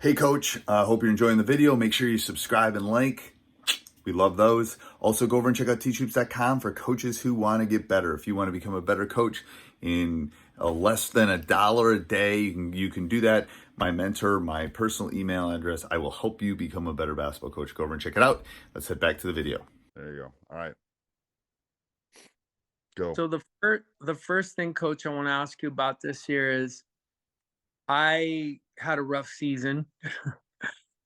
Hey coach, hope you're enjoying the video. Make sure you subscribe and like. We love those. Also go over and check out teachhoops.com for coaches who want to get better. If you want to become a better coach in less than $1 a day, you can do that. My mentor, my personal email address, I will help you become a better basketball coach. Go over and check it out. Let's head back to the video. There you go. All right. Go. So the first thing, Coach, I want to ask you about this year is I had a rough season.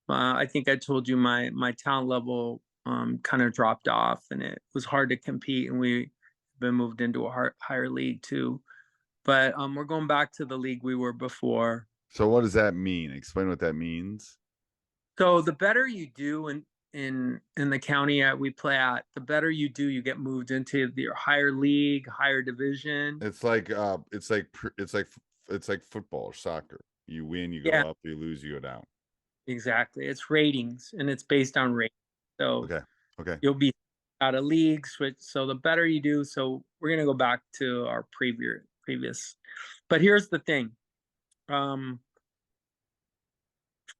I think I told you my talent level kind of dropped off, and it was hard to compete. And we've been moved into a higher league too. But we're going back to the league we were before. So what does that mean? Explain what that means. So the better you do in the county we play at, the better you do, you get moved into your higher league, higher division. It's like football or soccer. You win, you go up. You lose, you go down. Exactly. It's ratings, and it's based on ratings. So okay, you'll be out of league switch. So the better you do. So we're gonna go back to our previous. But here's the thing. Kind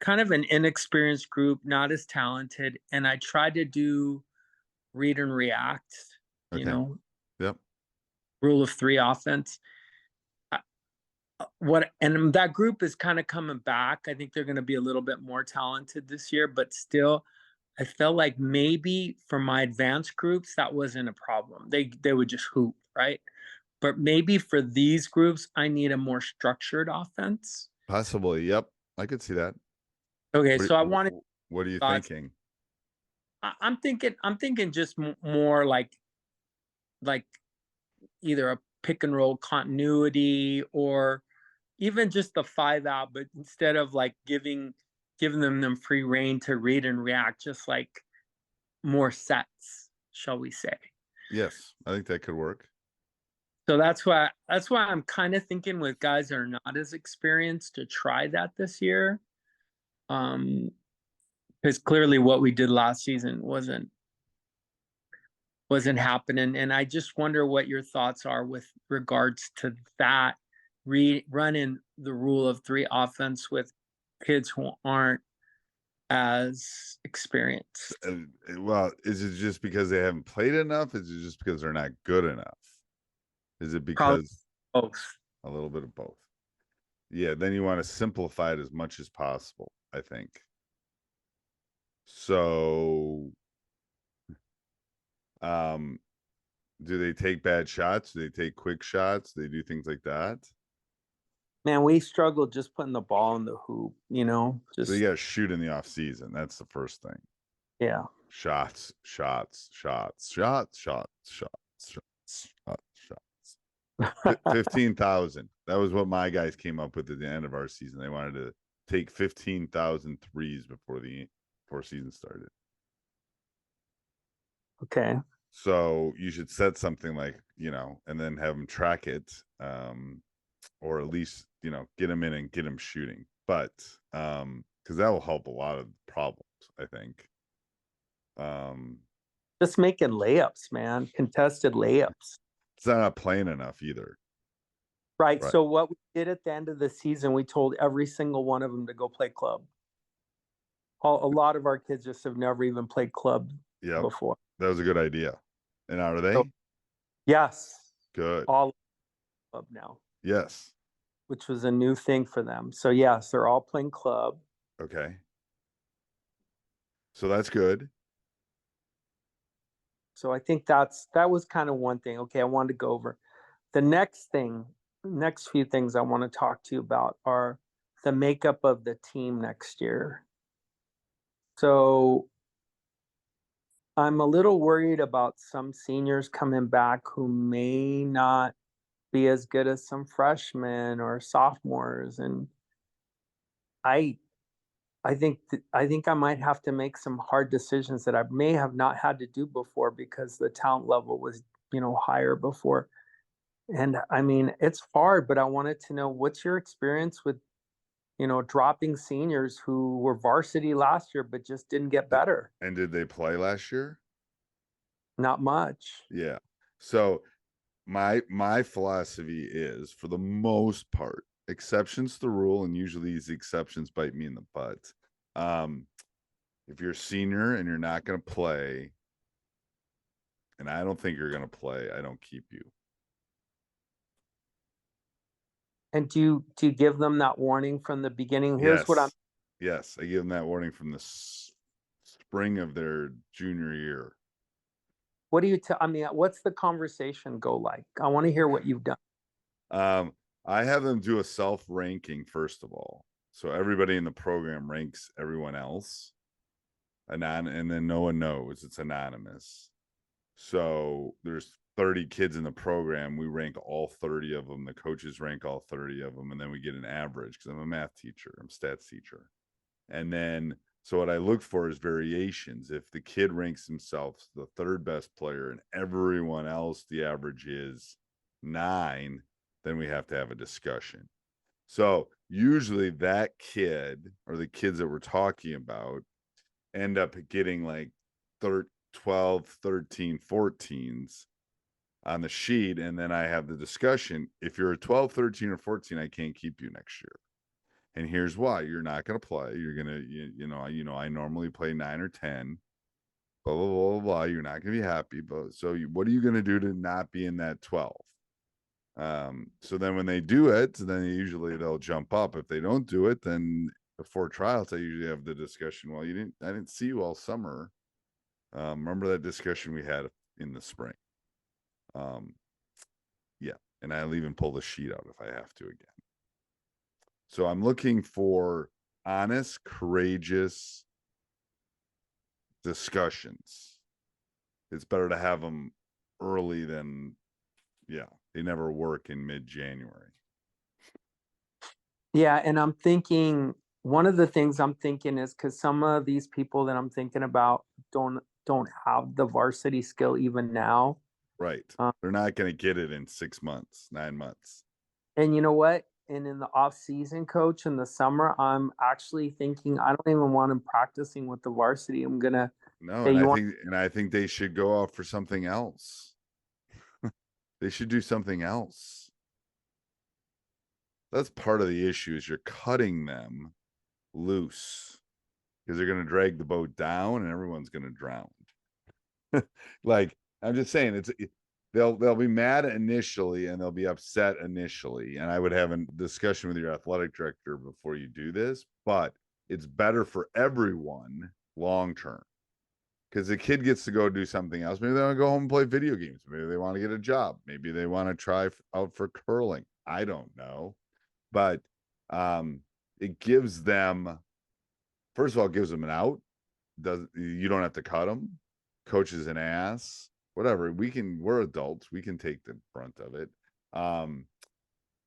of an inexperienced group, not as talented, and I tried to do read and react. Okay. Yep. Rule of 3 offense. And that group is kind of coming back. I think they're going to be a little bit more talented this year, but still, I felt like maybe for my advanced groups that wasn't a problem. They would just hoop, right? But maybe for these groups, I need a more structured offense. Possibly, yep. I could see that. Okay, so I wanted. What are you thinking? I'm thinking just more like either a pick and roll continuity or even just the 5 out, but instead of like giving them free reign to read and react, just like more sets, shall we say? Yes, I think that could work. So that's why I'm kind of thinking with guys that are not as experienced to try that this year. Because clearly what we did last season wasn't happening. And I just wonder what your thoughts are with regards to that, running the rule of 3 offense with kids who aren't as experienced. Well, is it just because they haven't played enough? Is it just because they're not good enough? Is it because both? A little bit of both. Yeah, then you want to simplify it as much as possible, I think. So do they take bad shots? Do they take quick shots? Do they do things like that? Man, we struggled just putting the ball in the hoop, just so you gotta shoot in the off season. That's the first thing. Yeah. Shots. 15,000. That was what my guys came up with at the end of our season. They wanted to take 15,000 threes before season started. Okay. So you should set something like, and then have them track it, or at least, get them in and get them shooting. But because that will help a lot of problems, I think. Just making layups, man. Contested layups. It's not playing enough either. Right. So what we did at the end of the season, we told every single one of them to go play club. A lot of our kids just have never even played club before. That was a good idea. And are they? So, yes. Good. All club now. Yes. Which was a new thing for them. So yes, they're all playing club. Okay. So that's good. So I think that was kind of one thing. Okay, I wanted to go over. The next few things I want to talk to you about are the makeup of the team next year. So I'm a little worried about some seniors coming back who may not be as good as some freshmen or sophomores, and I think I might have to make some hard decisions that I may have not had to do before because the talent level was, higher before. And I mean, it's hard, but I wanted to know, what's your experience with, dropping seniors who were varsity last year but just didn't get better? And did they play last year? Not much. Yeah. So my philosophy is, for the most part, exceptions to the rule, and usually these exceptions bite me in the butt. If you're a senior and you're not going to play, and I don't think you're going to play, I don't keep you. And do you give them that warning from the beginning? Here's what I'm. Yes, I give them that warning from the spring of their junior year. What do you tell? I mean, what's the conversation go like? I want to hear what you've done. I have them do a self-ranking first of all. So everybody in the program ranks everyone else. And then no one knows it's anonymous. So there's 30 kids in the program. We rank all 30 of them. The coaches rank all 30 of them. And then we get an average because I'm a math teacher. I'm a stats teacher. And then, so what I look for is variations. If the kid ranks himself the third best player and everyone else, the average is 9, then we have to have a discussion. So usually that kid or the kids that we're talking about end up getting like 12, 13, 14s on the sheet. And then I have the discussion. If you're a 12, 13, or 14, I can't keep you next year. And here's why. You're not going to play. You're going to, I normally play 9 or 10, blah, blah, blah, blah, blah. You're not going to be happy. But so what are you going to do to not be in that 12? So then when they do it, then usually they'll jump up. If they don't do it, then before tryouts, I usually have the discussion. Well, I didn't see you all summer. Remember that discussion we had in the spring? Yeah. And I'll even pull the sheet out if I have to again. So I'm looking for honest, courageous discussions. It's better to have them early than, they never work in mid-January. Yeah, and I'm thinking one of the things I'm thinking is because some of these people that I'm thinking about don't have the varsity skill even now. Right. They're not going to get it in 6 months, 9 months. And you know what? And in the off season, coach, in the summer, I'm actually thinking I don't even want him practicing with the varsity. I'm gonna I think they should go out for something else. They should do something else. That's part of the issue is you're cutting them loose because they're going to drag the boat down and everyone's going to drown. Like I'm just saying, they'll be mad initially and they'll be upset initially. And I would have a discussion with your athletic director before you do this, but it's better for everyone long term. Because the kid gets to go do something else. Maybe they want to go home and play video games. Maybe they want to get a job. Maybe they want to try out for curling. I don't know. But it gives them, first of all, it gives them an out. You don't have to cut them. Coach is an ass. Whatever. We're adults. We can take the brunt of it. And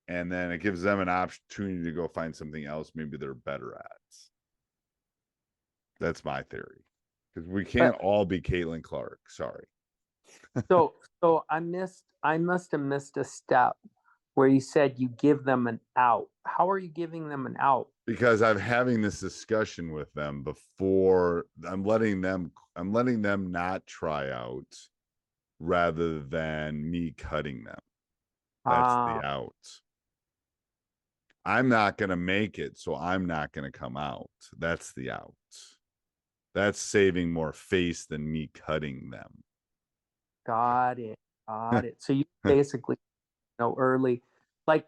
then it gives them an opportunity to go find something else maybe they're better at. That's my theory. Because we can't all be Caitlin Clark. Sorry. So I must have missed a step where you said you give them an out. How are you giving them an out? Because I'm having this discussion with them before I'm letting them not try out rather than me cutting them. That's the out. I'm not going to make it, so I'm not going to come out. That's the out. That's saving more face than me cutting them. Got it. So you basically early, like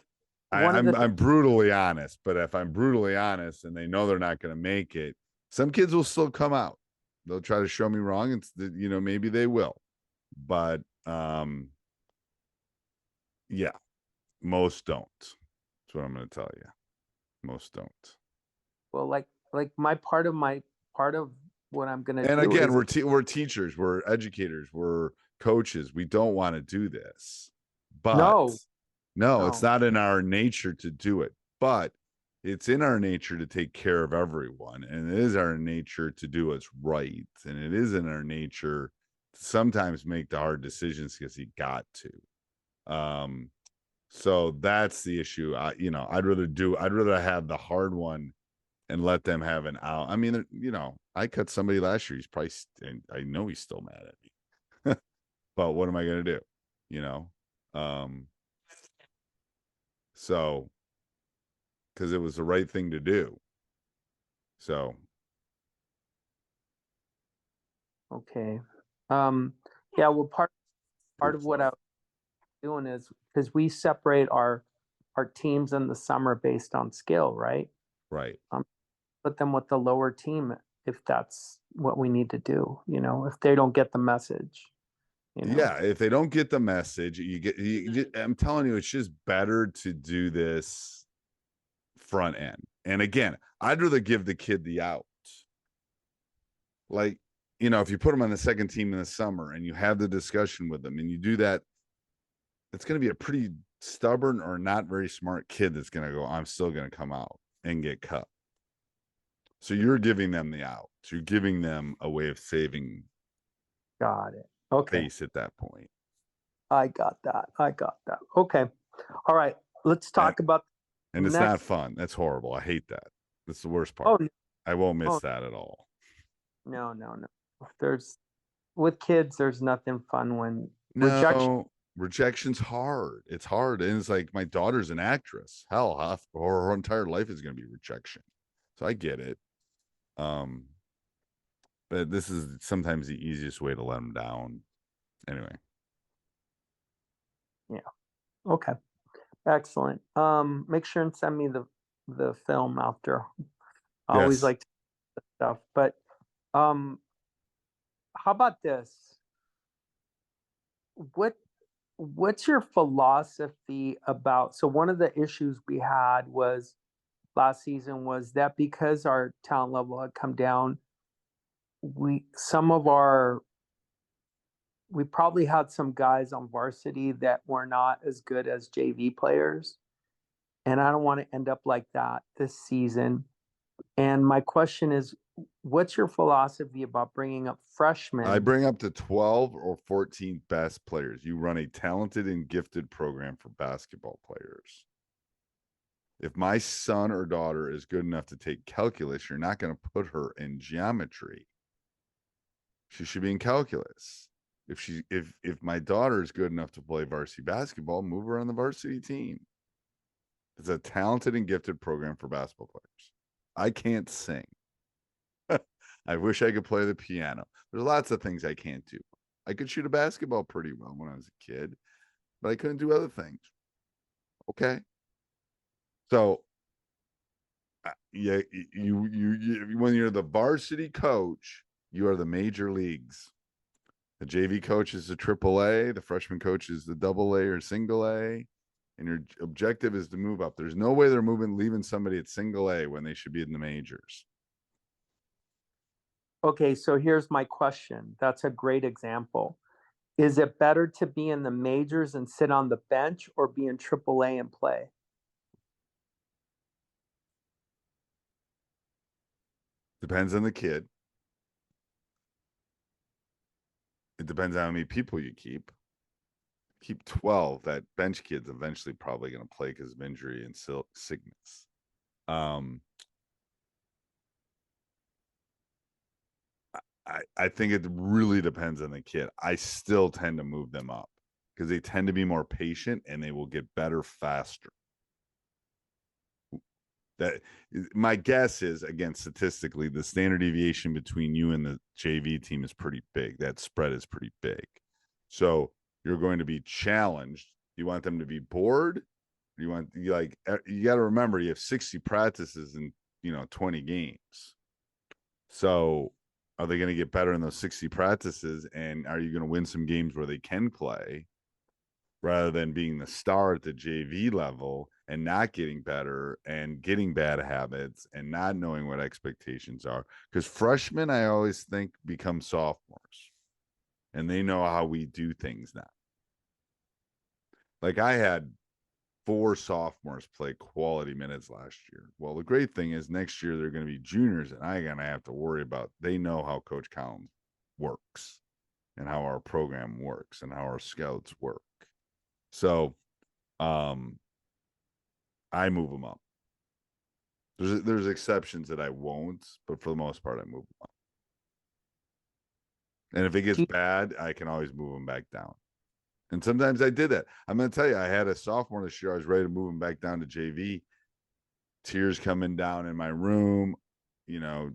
I'm brutally honest, but if I'm brutally honest and they know they're not going to make it, some kids will still come out. They'll try to show me wrong. It's maybe they will, but most don't. That's what I'm going to tell you. Most don't. Well, like my part of what I'm going to do. And again, we're teachers, we're educators, we're coaches. We don't want to do this, but no, it's not in our nature to do it, but it's in our nature to take care of everyone. And it is our nature to do what's right. And it is in our nature to sometimes make the hard decisions because you got to. So that's the issue. I'd rather have the hard one and let them have an out. I mean, I cut somebody last year. He's probably, I know he's still mad at me, but what am I going to do? So because it was the right thing to do. So Okay. Yeah, well, part of what I was doing is because we separate our teams in the summer based on skill, right? right. Put them with the lower team if that's what we need to do, if they don't get the message, Yeah, if they don't get the message, I'm telling you, it's just better to do this front end. And again, I'd rather give the kid the out. Like, if you put them on the second team in the summer and you have the discussion with them and you do that, it's going to be a pretty stubborn or not very smart kid that's going to go, I'm still going to come out and get cut. So you're giving them the out. You're giving them a way of saving Got it. Okay. face at that point. I got that. Okay. All right. Let's talk about And it's next. not fun. That's horrible. I hate that. That's the worst part. Oh, I won't miss that at all. no. With kids, there's nothing fun when rejection's hard. It's hard. And it's like, my daughter's an actress. Hell, her entire life is going to be rejection. So I get it. But this is sometimes the easiest way to let them down. Anyway. Yeah. Okay. Excellent. Make sure and send me the film after. I always like to see stuff. But how about this? What's your philosophy about, so one of the issues we had was last season was that because our talent level had come down, we probably had some guys on varsity that were not as good as JV players. And I don't want to end up like that this season. And my question is, what's your philosophy about bringing up freshmen? I bring up the 12 or 14 best players. You run a talented and gifted program for basketball players. If my son or daughter is good enough to take calculus, you're not going to put her in geometry. She should be in calculus. If my daughter is good enough to play varsity basketball, move her on the varsity team. It's a talented and gifted program for basketball players. I can't sing. I wish I could play the piano. There's lots of things I can't do. I could shoot a basketball pretty well when I was a kid, but I couldn't do other things. Okay. So yeah, you when you're the varsity coach, you are the major leagues. The JV coach is the AAA, the freshman coach is the AA or single A, and your objective is to move up. There's no way they're leaving somebody at single A when they should be in the majors. Okay, so here's my question. That's a great example. Is it better to be in the majors and sit on the bench or be in AAA and play? Depends on the kid. It depends on how many people you keep. Keep 12. That bench kid's eventually probably going to play because of injury and sickness. I think it really depends on the kid. I still tend to move them up because they tend to be more patient and they will get better faster. That my guess is, again, statistically, the standard deviation between you and the JV team is pretty big. That spread is pretty big. So you're going to be challenged. You want them to be bored? You got to remember you have 60 practices and 20 games. So are they going to get better in those 60 practices? And are you going to win some games where they can play rather than being the star at the JV level and not getting better and getting bad habits and not knowing what expectations are? Because freshmen, I always think, become sophomores and they know how we do things now. Like I had 4 sophomores play quality minutes last year. Well, the great thing is next year they're going to be juniors and I'm going to have to worry about, they know how Coach Collins works and how our program works and how our scouts work. So I move them up. There's exceptions that I won't, but for the most part, I move them up. And if it gets bad, I can always move them back down. And sometimes I did that. I'm going to tell you, I had a sophomore this year. I was ready to move him back down to JV. tears coming down in my room, you know,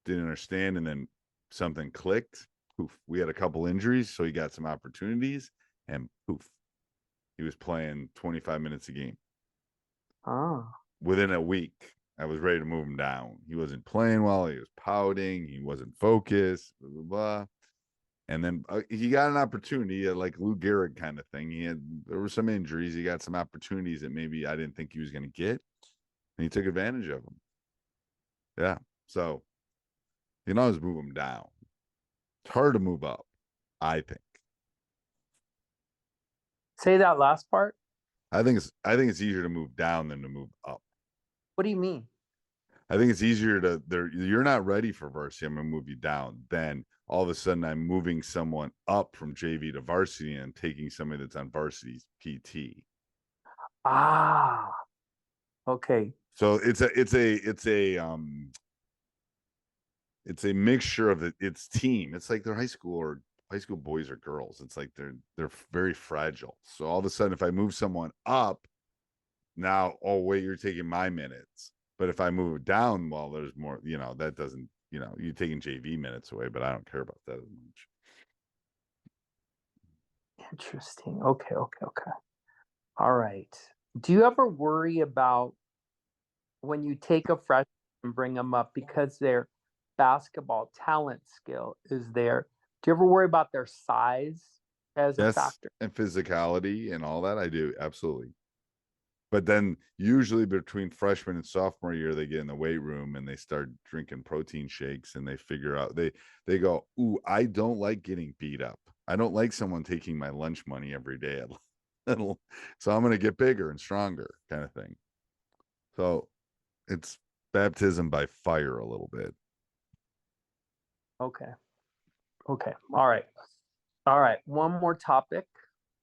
didn't understand. And then something clicked. Poof. We had a couple injuries, so he got some opportunities, and poof, he was playing 25 minutes a game. Oh. Within a week, I was ready to move him down. He wasn't playing well. He was pouting. He wasn't focused, blah, blah, blah. And then he got an opportunity, like Lou Gehrig kind of thing. There were some injuries. He got some opportunities that maybe I didn't think he was going to get, and he took advantage of them. Yeah. So you can always move him down. It's hard to move up, I think. Say that last part. I think it's easier to move down than to move up. What do you mean? I think it's easier you're not ready for varsity. I'm gonna move you down. Then all of a sudden I'm moving someone up from JV to varsity and taking somebody that's on varsity's PT. Ah, okay. So it's a mixture of it's team. It's like they're high school boys or girls. It's like they're very fragile. So all of a sudden, if I move someone up, now, oh wait, you're taking my minutes. But if I move it down, well, there's more, that doesn't, you're taking JV minutes away, but I don't care about that as much. Interesting. Okay. All right. Do you ever worry about when you take a freshman and bring them up because their basketball talent skill is there? Do you ever worry about their size as a factor? And physicality and all that? I do, absolutely. But then usually between freshman and sophomore year, they get in the weight room and they start drinking protein shakes, and they figure out they go, ooh, I don't like getting beat up. I don't like someone taking my lunch money every day. So I'm going to get bigger and stronger, kind of thing. So it's baptism by fire a little bit. Okay. All right. One more topic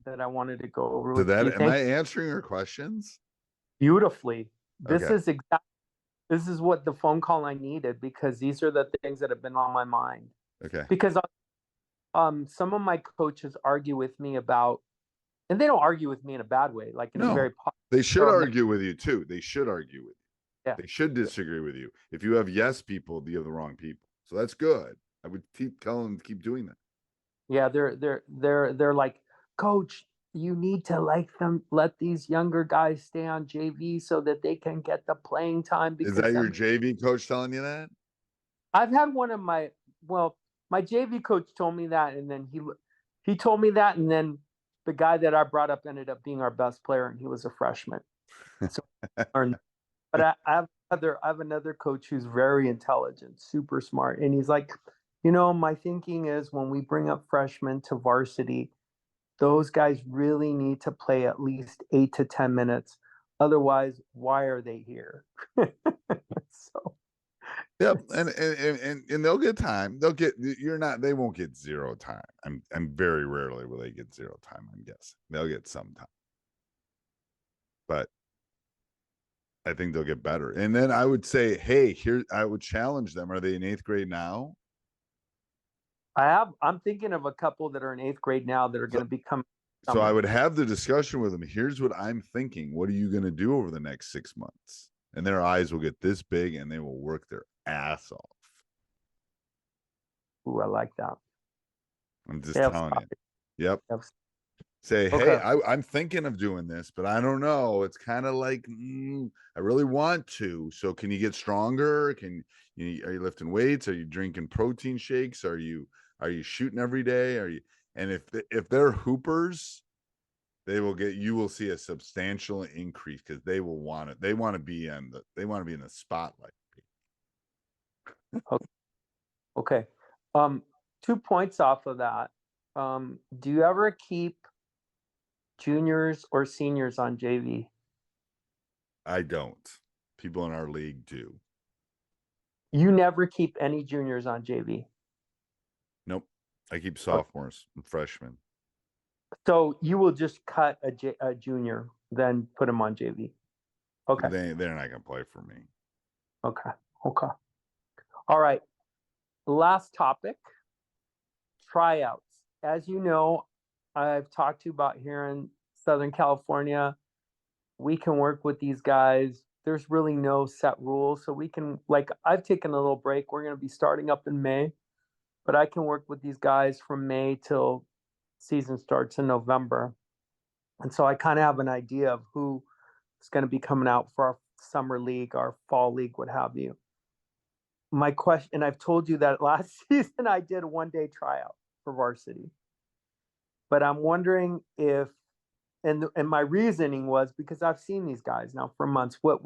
that I wanted to go over with you. Am I answering your questions? Beautifully. This Okay. this is what the phone call I needed, because these are the things that have been on my mind. Okay. Because some of my coaches argue with me about, and they don't argue with me in a bad way, like in a very positive. They should argue with you too. They should argue with you. Yeah. They should disagree with you. If you have yes people, you have the wrong people. So that's good. I would keep telling them to keep doing that. Yeah, they're like, Coach, you need to let these younger guys stay on JV so that they can get the playing time. Is that your JV coach telling you that? I've had one of my JV coach told me that, and then he told me that, and then the guy that I brought up ended up being our best player, and he was a freshman. So, but I have another coach who's very intelligent, super smart, and he's like, my thinking is when we bring up freshmen to varsity, those guys really need to play at least 8 to 10 minutes. Otherwise, why are they here? So. Yep, and they'll get time. They won't get zero time. I'm very rarely will they get zero time. I'm guessing they'll get some time, but I think they'll get better. And then I would say, hey, I would challenge them. Are they in 8th grade now? I'm thinking of a couple that are in 8th grade now that are going to become. So I would have the discussion with them. Here's what I'm thinking. What are you going to do over the next 6 months? And their eyes will get this big, and they will work their ass off. Ooh, I like that. I'm just telling you. Yep. Say, Okay. hey, I'm thinking of doing this, but I don't know. It's kind of like, I really want to. So can you get stronger? Are you lifting weights? Are you drinking protein shakes? Are you shooting every day? And if they're hoopers, you will see a substantial increase, because they will want it. They want to be in the spotlight. Okay. 2 points off of that. Do you ever keep juniors or seniors on JV? I don't. People in our league do. You never keep any juniors on JV? Nope. I keep sophomores and freshmen. So you will just cut a junior, then put him on JV? Okay. They're not going to play for me. Okay. All right. Last topic, tryouts. As you know, I've talked to you about here in Southern California. We can work with these guys there's really no set rules. So we can, like, I've taken a little break. We're going to be starting up in May, but I can work with these guys from May till season starts in November. And so I kind of have an idea of who is going to be coming out for our summer league, our fall league, what have you. My question, and I've told you that last season I did a 1-day tryout for varsity, but I'm wondering if, and my reasoning was because I've seen these guys now for months. What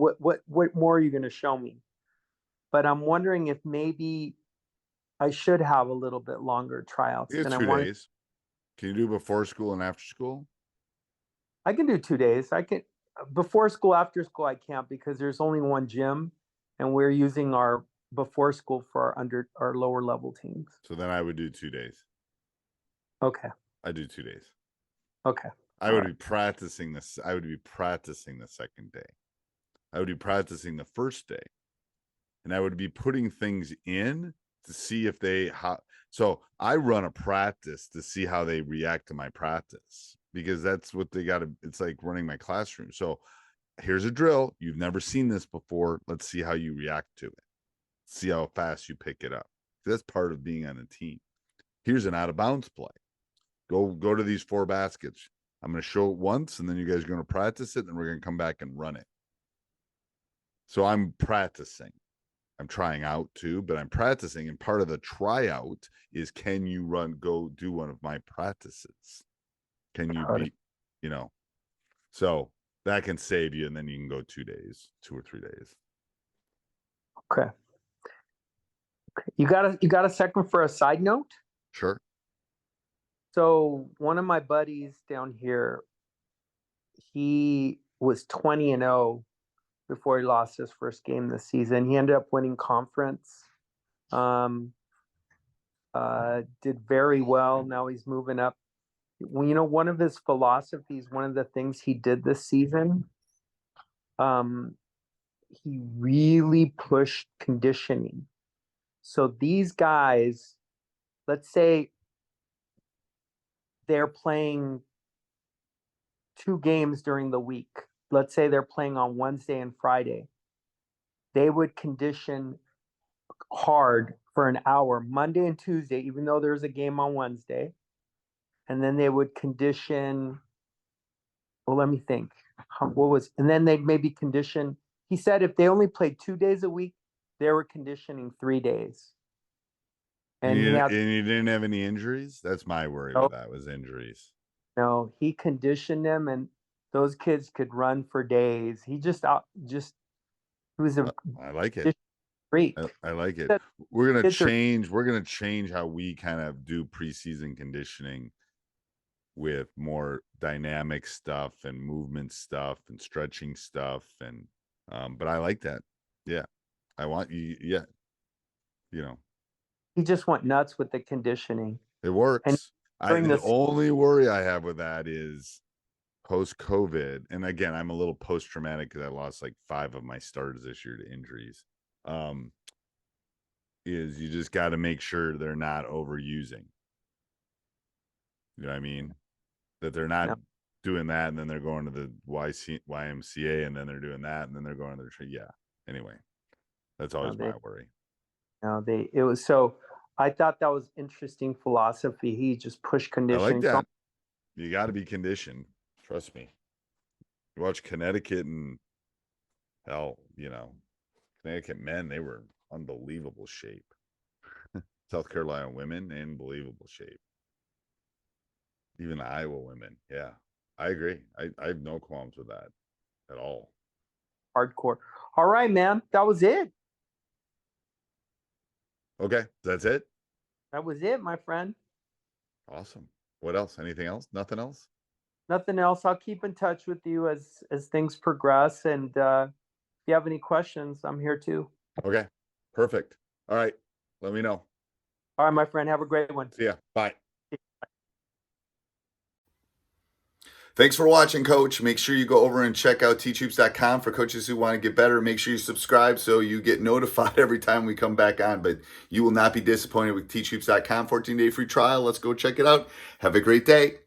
more are you going to show me? But I'm wondering if maybe I should have a little bit longer tryouts It's than I 2 wanted. days. Can you do before school and after school? I can do 2 days. I can before school, after school. I can't because there's only one gym, and we're using our before school for our lower level teams. So then I would do 2 days. Okay. I do 2 days. Okay. I would be practicing this. I would be practicing the second day. I would be practicing the first day, and I would be putting things in to see if so I run a practice to see how they react to my practice, because that's what they got to, it's like running my classroom. So here's a drill. You've never seen this before. Let's see how you react to it. See how fast you pick it up. That's part of being on a team. Here's an out of bounds play. Go to these 4 baskets. I'm going to show it once, and then you guys are going to practice it, and we're going to come back and run it. So I'm practicing. I'm trying out too, but I'm practicing. And part of the tryout is, can you go do one of my practices? Can you be, so that can save you, and then you can go 2 days, 2 or 3 days. Okay. You got a second for a side note? Sure. So one of my buddies down here, he was 20-0 before he lost his first game this season. He ended up winning conference. Did very well. Now he's moving up. One of his philosophies, one of the things he did this season, he really pushed conditioning. So these guys, let's say they're playing 2 games during the week. Let's say they're playing on Wednesday and Friday. They would condition hard for an hour, Monday and Tuesday, even though there's a game on Wednesday. And then they would condition, well, let me think. And then they'd maybe condition. He said if they only played 2 days a week, they were conditioning 3 days. And you didn't have any injuries? That's my worry with that, was injuries. No, he conditioned them, and those kids could run for days. He was a I like it. freak. I like it. We're gonna change how we kind of do preseason conditioning with more dynamic stuff and movement stuff and stretching stuff, and but I like that. Yeah, I want you. Yeah, he just went nuts with the conditioning. It works. And the only worry I have with that is post-COVID, and again, I'm a little post-traumatic because I lost like 5 of my starters this year to injuries. Is you just got to make sure they're not overusing. You know what I mean? That they're not doing that, and then they're going to the YMCA, and then they're doing that, and then they're going to their yeah. Anyway, that's always my worry. I thought that was interesting philosophy. He just pushed conditioning. I like that. You got to be conditioned. Trust me. You watch Connecticut and Connecticut men, they were unbelievable shape. South Carolina women, unbelievable shape. Even the Iowa women. Yeah, I agree. I have no qualms with that at all. Hardcore. All right, man. That was it. Okay, that's it. That was it, my friend. Awesome. What else? Anything else? Nothing else? Nothing else. I'll keep in touch with you as things progress. And if you have any questions, I'm here too. Okay, perfect. All right, let me know. All right, my friend. Have a great one. See ya. Bye. Thanks for watching, Coach. Make sure you go over and check out teachhoops.com for coaches who want to get better. Make sure you subscribe so you get notified every time we come back on. But you will not be disappointed with teachhoops.com. 14-day free trial. Let's go check it out. Have a great day.